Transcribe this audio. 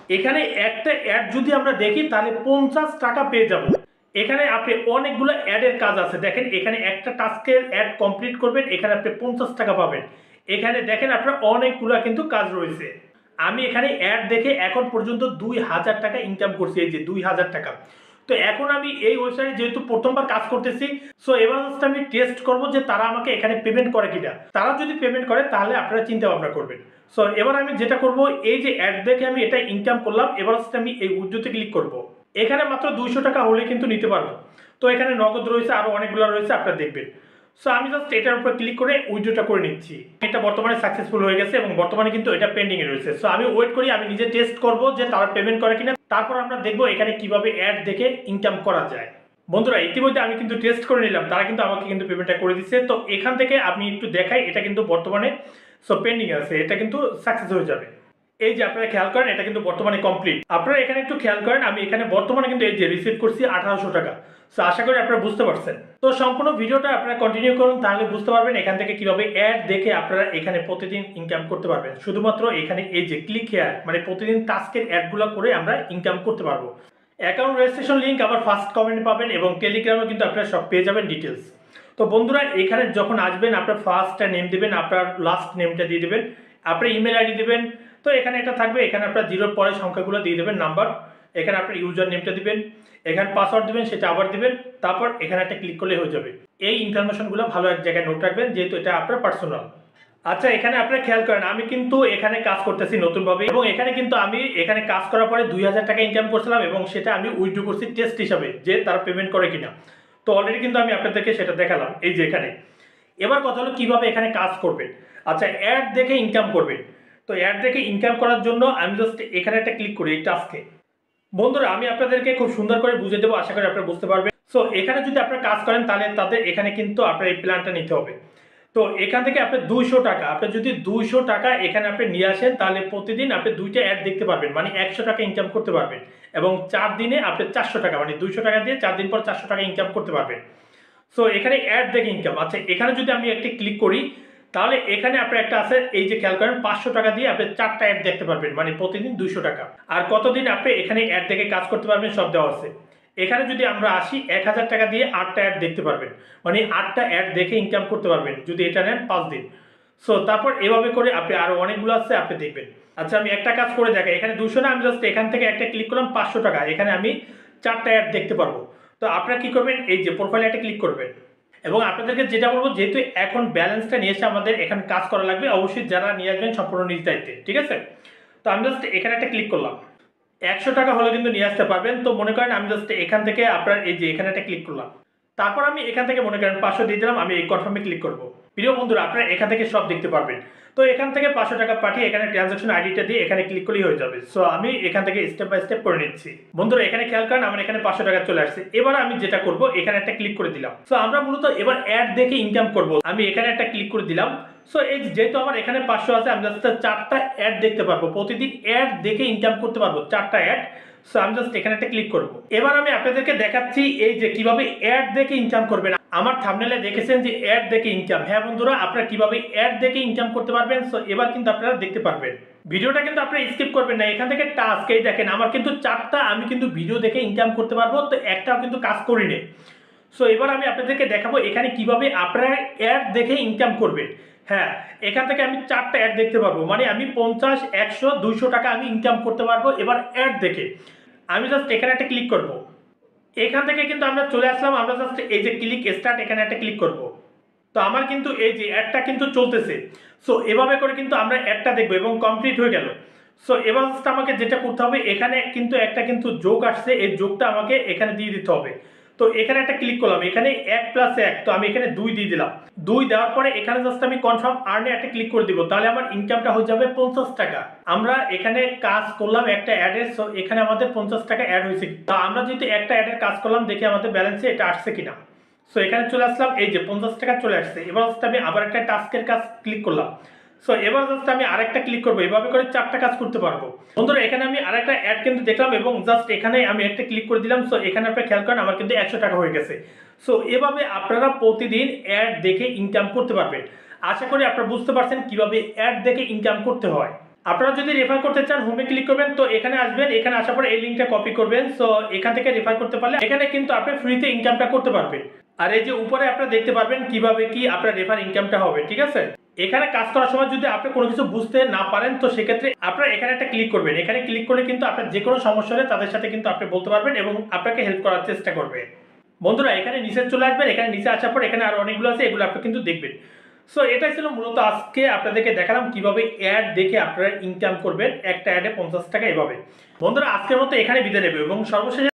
এখানে একটা অ্যাড যদি আমরা দেখি তাহলে 50 টাকা পেয়ে যাব। এখানে আপনি অনেকগুলো অ্যাডের কাজ আছে, দেখেন এখানে একটা টাস্কের অ্যাড কমপ্লিট করবেন, এখানে আপনি 50 টাকা পাবেন। এখানে দেখেন আপনার অনেকগুলো কিন্তু কাজ রয়েছে। আমি এখানে অ্যাড দেখে এখন পর্যন্ত 2000 টাকা ইনকাম করছি, এই যে 2000 টাকা। তো এখন আমি এই ওয়েবসাইটে যেহেতু প্রথমবার কাজ করতেছি, সো এবার জাস্ট আমি টেস্ট করব যে তারা আমাকে এখানে পেমেন্ট করে কিনা। তারা যদি পেমেন্ট করে তাহলে আপনারা চিন্তা ভাবনা করবেন। সো এবার আমি যেটা করব, এই যে অ্যাড দেখে আমি এটা ইনকাম করলাম, এবার জাস্ট আমি এই উইথড্রোতে ক্লিক করব। এখানে মাত্র 200 টাকা হলে কিন্তু নিতে পারবো। তো এখানে নগদ রয়েছে, আরো অনেকগুলো রয়েছে, আপনারা দেখবেন। সো আমি জাস্ট এটার উপর ক্লিক করে উইথড্রোটা করে নিচ্ছি। এটা বর্তমানে সাকসেসফুল হয়ে গেছে এবং বর্তমানে কিন্তু এটা পেন্ডিং এ রয়েছে। সো আমি ওয়েট করি, আমি নিজে টেস্ট করব যে তারা পেমেন্ট করে কিনা, তারপর আমরা দেখবো এখানে কিভাবে অ্যাড দেখে ইনকাম করা যায়। বন্ধুরা ইতিমধ্যে আমি কিন্তু টেস্ট করে নিলাম, তারা কিন্তু আমাকে কিন্তু পেমেন্টটা করে দিচ্ছে। তো এখান থেকে আপনি একটু দেখাই, এটা কিন্তু বর্তমানে সো পেন্ডিং আছে, এটা কিন্তু সাকসেস হয়ে যাবে। এই যে আপনারা খেয়াল করেন এটা কিন্তু বর্তমানে কমপ্লিট। আপনারা এখানে একটু খেয়াল করেন, আমি এখানে বর্তমানে কিন্তু এই যে রিসিভ করছি 1800 টাকা। সো আশা করি আপনারা বুঝতে পারছেন। তো সম্পূর্ণ ভিডিওটা আপনারা কন্টিনিউ করুন, তাহলে বুঝতে পারবেন এখান থেকে কিভাবে অ্যাড দেখে আপনারা এখানে প্রতিদিন ইনকাম করতে পারবেন। শুধুমাত্র এখানে এই যে ক্লিক হেয়ার, মানে প্রতিদিন টাস্কের অ্যাডগুলো করে আমরা ইনকাম করতে পারবো। অ্যাকাউন্ট রেজিস্ট্রেশন লিঙ্ক আবার ফার্স্ট কমেন্টে পাবেন এবং টেলিগ্রামে কিন্তু আপনারা সব পেয়ে যাবেন ডিটেলস। তো বন্ধুরা এখানে যখন আসবেন আপনার ফার্স্টটা নেম দিবেন, আপনার লাস্ট নেমটা দিয়ে দিবেন, আপনার ইমেল আইডি দিবেন। তো এখানে এটা থাকবে, এখানে আপনার জিরোর পরে সংখ্যাগুলো দিয়ে দেবেন নাম্বার, এখানে আপনার ইউজার নেমটা দিবেন, এখানে পাসওয়ার্ড দিবেন, সেটা আবার দিবেন, তারপর এখানে একটা ক্লিক করলে হয়ে যাবে। এই ইনফরমেশনগুলো ভালো এক জায়গায় নোট রাখবেন, যেহেতু এটা আপনার পার্সোনাল। আচ্ছা এখানে আপনারা খেয়াল করেন, আমি কিন্তু এখানে কাজ করতেছি নতুনভাবে এবং এখানে কিন্তু আমি এখানে কাজ করার পরে 2000 টাকা ইনকাম করছিলাম এবং সেটা আমি উইথড্র করছি টেস্ট হিসাবে যে তারা পেমেন্ট করে কিনা। তো অলরেডি কিন্তু আমি আপনাদেরকে সেটা দেখালাম এই যে এখানে। এবার কথা হলো কিভাবে এখানে কাজ করবেন। আচ্ছা অ্যাড দেখে ইনকাম করবেন। তো অ্যাড দেখে ইনকাম করার জন্য আমি জাস্ট এখানে একটা ক্লিক করি এই টাস্কে। বন্ধুরা আমি আপনাদেরকে খুব সুন্দর করে বুঝিয়ে দেবো, আশা করি আপনারা বুঝতে পারবেন। সো এখানে যদি আপনারা কাজ করেন তাহলে তাদের এখানে কিন্তু আপনার এই প্ল্যানটা নিতে হবে। তো এখান থেকে আপনি 200 টাকা, আপনি যদি 200 টাকা এখানে আপনি নিয়ে আসেন তাহলে প্রতিদিন আপনি দুইটা অ্যাড দেখতে পারবেন, মানে 100 টাকা ইনকাম করতে পারবেন। এবং 4 দিনে আপনি 400 টাকা, মানে 200 টাকা দিয়ে 4 দিন পর 400 টাকা ইনকাম করতে পারবেন। সো এখানে অ্যাড দেখে ইনকাম। আচ্ছা এখানে যদি আমি একটি ক্লিক করি তাহলে এখানে আপনার একটা আছে, এই যে খেয়াল করেন 500 টাকা দিয়ে আপনি 4টা অ্যাড দেখতে পারবেন, মানে প্রতিদিন 200 টাকা। আর কতদিন আপনি এখানে অ্যাড দেখে কাজ করতে পারবেন সব দেওয়া আছে। এখানে যদি আমরা আসি 1000 টাকা দিয়ে 8টা অ্যাড দেখতে পারবেন, মানে 8টা অ্যাড দেখে ইনকাম করতে পারবেন যদি এটা নেন 5 দিন। সো তারপর এভাবে করে আপনি আরো অনেকগুলো আছে আপনি দেখবেন। আচ্ছা আমি একটা কাজ করে দেখাই, এখানে 200 না, আমি জাস্ট এখান থেকে একটা ক্লিক করলাম 500 টাকা, এখানে আমি 4টা অ্যাড দেখতে পারবো। তো আপনারা কি করবেন, এই যে প্রোফাইলে একটা ক্লিক করবেন এবং আপনাদেরকে যেটা বলবো, যেহেতু এখন ব্যালেন্সটা নিয়ে এসে আমাদের এখানে কাজ করা লাগবে, অবশ্যই যারা নিয়ে আসবেন সম্পূর্ণ নিজ দায়িত্বে, ঠিক আছে। তো আমি জাস্ট এখানে একটা ক্লিক করলাম, 100 টাকা হলে কিন্তু নিয়ে আসতে পারবেন। তো মনে করেন আমি জাস্ট এখান থেকে আপনার এই যে এখানে একটা ক্লিক করলাম, তারপর আমি এখান থেকে মনে করেন 500 দিয়ে দিলাম, আমি এই কনফার্মে ক্লিক করব। প্রিয় বন্ধুরা আপনারা এখান থেকে সব দেখতে পারবেন। তো এখান থেকে 500 টাকা পাঠিয়ে এখানে ট্রানজাকশন আইডিটা দিয়ে এখানে ক্লিক করলেই হয়ে যাবে। সো আমি এখান থেকে স্টেপ বাই স্টেপ করে নিচ্ছি। বন্ধুরা এখানে খেয়াল করেন আমার এখানে 500 টাকা চলে আসছে। এবার আমি যেটা করব, এখানে একটা ক্লিক করে দিলাম। সো আমরা মূলত এবার অ্যাড দেখে ইনকাম করব। আমি এখানে একটা ক্লিক করে দিলাম। সো এই যেহেতু আমার এখানে 500 আছে, আমি জাস্ট 4টা অ্যাড দেখতে পারবো, প্রতিদিন অ্যাড দেখে ইনকাম করতে পারবো 4টা অ্যাড। সো আমি জাস্ট এখানে একটা ক্লিক করব। এবার আমি আপনাদেরকে দেখাচ্ছি এই যে কিভাবে অ্যাড দেখে ইনকাম করবেন। আমার থাম্বনেলে দেখেছেন যে অ্যাড দেখে ইনকাম। হ্যাঁ বন্ধুরা আপনারা কিভাবে অ্যাড দেখে ইনকাম করতে পারবেন, সো এবার কিন্তু আপনারা দেখতে পারবেন। ভিডিওটা কিন্তু আপনারা স্কিপ করবেন না, এখান থেকে টাস্ক এই দেখেন আমার কিন্তু 4টা আমি কিন্তু ভিডিও দেখে ইনকাম করতে পারবো, তো একটাও কিন্তু কাজ করিনি। সো এবার আমি আপনাদেরকে দেখাবো এখানে কিভাবে আপনারা অ্যাড দেখে ইনকাম করবেন। হ্যাঁ এখান থেকে আমি 4টা অ্যাড দেখতে পারবো, মানে আমি 50, 100, 200 টাকা আমি ইনকাম করতে পারবো এবার অ্যাড দেখে। আমি জাস্ট এখানে একটা ক্লিক করব। এখান থেকে কিন্তু আমরা চলে আসলাম, আমরা জাস্ট এই যে ক্লিক স্টার্ট এখানে একটা ক্লিক করব। তো আমার কিন্তু এই যে অ্যাডটা কিন্তু চলতেছে। সো এভাবে করে কিন্তু আমরা অ্যাডটা দেখবো এবং কমপ্লিট হয়ে গেল। সো এবার জাস্ট আমাকে যেটা করতে হবে, এখানে কিন্তু একটা কিন্তু যোগ আসছে, এই যোগটা আমাকে এখানে দিয়ে দিতে হবে। তো এখানে একটা ক্লিক করলাম, এখানে 1 + 1, তো আমি এখানে 2 দিয়ে দিলাম। 2 দেওয়ার পরে এখানে জাস্ট আমি কনফার্ম আর্নে একটা ক্লিক করে দিব, তাহলে আমার ইনকামটা হয়ে যাবে 50 টাকা। আমরা এখানে কাজ করলাম একটা অ্যাডের, সো এখানে আমাদের 50 টাকা অ্যাড হয়েছে। তো আমরা যেহেতু একটা অ্যাডের কাজ করলাম, দেখি আমাদের ব্যালেন্সে এটা আসছে কিনা। সো এখানে চলে আসলাম, এই যে 50 টাকা চলে আসছে। এবার জাস্ট আমি আবার একটা টাস্কের কাজ ক্লিক করলাম। সো এবার জাস্ট আমি আরেকটা ক্লিক করবো, এভাবে করে 4টা কাজ করতে পারবো। বন্ধুরা এখানে আমি আরেকটা অ্যাড কিন্তু দেখলাম এবং জাস্ট এখানে আমি একটা ক্লিক করে দিলাম। সো এখানে আপনারা খেয়াল করেন আমার কিন্তু 100 টাকা হয়ে গেছে। সো এভাবে আপনারা প্রতিদিন অ্যাড দেখে ইনকাম করতে পারবেন। আশা করি আপনারা বুঝতে পারছেন কিভাবে অ্যাড দেখে ইনকাম করতে হয়। আপনারা যদি রেফার করতে চান হোমে ক্লিক করবেন, তো এখানে আসবেন, এখানে আসার পর এই লিঙ্কটা কপি করবেন। সো এখান থেকে রেফার করতে পারলে এখানে কিন্তু আপনি ফ্রিতে ইনকামটা করতে পারবেন। আর এই যে উপরে আপনারা দেখতে পারবেন কিভাবে কি আপনার রেফার ইনকামটা হবে, ঠিক আছে। এখানে কাজ করার সময় যদি আপনি কোনো কিছু বুঝতে না পারেন, তো সেক্ষেত্রে আপনারা এখানে একটা ক্লিক করবেন। এখানে ক্লিক করলে কিন্তু আপনার যে কোনো সমস্যা হলে তাদের সাথে কিন্তু আপনি বলতে পারবেন এবং আপনাকে হেল্প করার চেষ্টা করবে। বন্ধুরা এখানে নিচে চলে আসবেন, এখানে নিচে আসার পর এখানে আরো অনেকগুলো আছে, এগুলো আপনি কিন্তু দেখবেন। সো এটাই ছিল মূলত আজকে আপনাদেরকে দেখালাম কিভাবে অ্যাড দেখে আপনারা ইনকাম করবেন, একটা অ্যাডে 50 টাকা এভাবে। বন্ধুরা আজকের মতো এখানে বিদায় নেবে এবং সর্বশেষে